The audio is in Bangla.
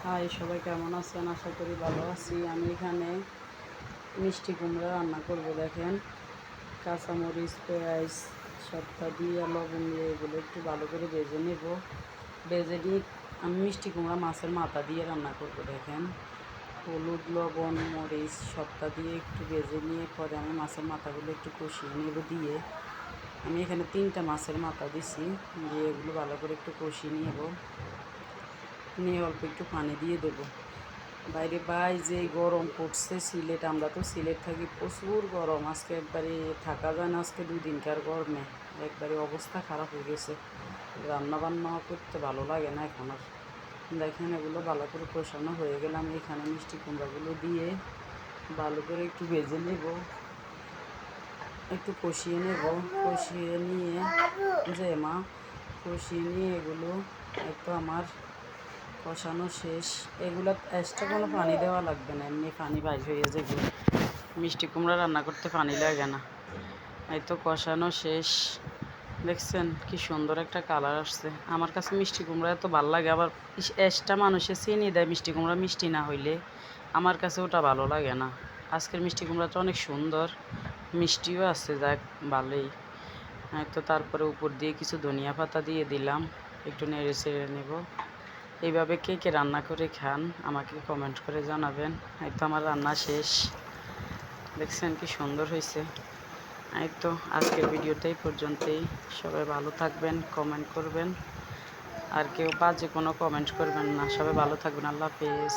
হাই, সবাই কেমন আছেন? আশা করি ভালো আছি। আমি এখানে মিষ্টি কুমড়া রান্না করব। দেখেন, কাঁচামরিচ, পেঁয়াজ সবটা দিয়ে লবণ দিয়ে এগুলো একটু ভালো করে ভেজে নেব। ভেজে নিয়ে আমি মিষ্টি কুমড়া মাছের মাথা দিয়ে রান্না করব। দেখেন, হলুদ, লবণ, মরিচ সবটা দিয়ে একটু ভেজে নিয়ে পরে আমি মাছের মাথাগুলো একটু কষিয়ে নেব। দিয়ে আমি এখানে 3টা মাছের মাথা দিছি, দিয়ে এগুলো ভালো করে একটু কষিয়ে নেব। নিয়ে অল্প একটু পানি দিয়ে দেবো। বাইরে ভাই যে গরম পড়ছে সিলেট, আমরা তো সিলেট থাকি, প্রচুর গরম। আজকে একবারে থাকা যায় না, আজকে 2 দিনকার গরমে একবারে অবস্থা খারাপ হয়ে গেছে। রান্না বান্না করতে ভালো লাগে না এখন আর। দেখেন, এগুলো ভালো করে কষানো হয়ে গেলে আমি এখানে মিষ্টি কুমড়াগুলো দিয়ে ভালো করে একটু ভেজে নেব, একটু কষিয়ে নেব। কষিয়ে নিয়ে কষিয়ে নিয়ে এগুলো একটু আমার কষানো শেষ। এগুলো এক্সট্রা কোনো পানি দেওয়া লাগবে না, এমনি পানি বাইর হয়ে যাবে। মিষ্টি কুমড়া রান্না করতে পানি লাগে না। এই তো কষানো শেষ। দেখছেন কি সুন্দর একটা কালার আসছে। আমার কাছে মিষ্টি কুমড়া এত ভালো লাগে। আবার এক্সট্রা মানুষে চিনি দেয় মিষ্টি কুমড়া মিষ্টি না হইলে, আমার কাছে ওটা ভালো লাগে না। আজকের মিষ্টি কুমড়াটা অনেক সুন্দর, মিষ্টিও আছে, যাক ভালোই। তো তারপরে উপর দিয়ে কিছু ধনিয়া পাতা দিয়ে দিলাম, একটু নেড়ে চেড়ে নেব। এইভাবে কে কে রান্না করে খান আমাকে কমেন্ট করে জানাবেন। এই তো আমার রান্না শেষ। দেখছেন কি সুন্দর হয়েছে। এই তো আজকের ভিডিওটাই পর্যন্তই। সবাই ভালো থাকবেন, কমেন্ট করবেন, আর কেউ বাজে কোনো কমেন্ট করবেন না। সবাই ভালো থাকবেন। আল্লাহ হাফেজ।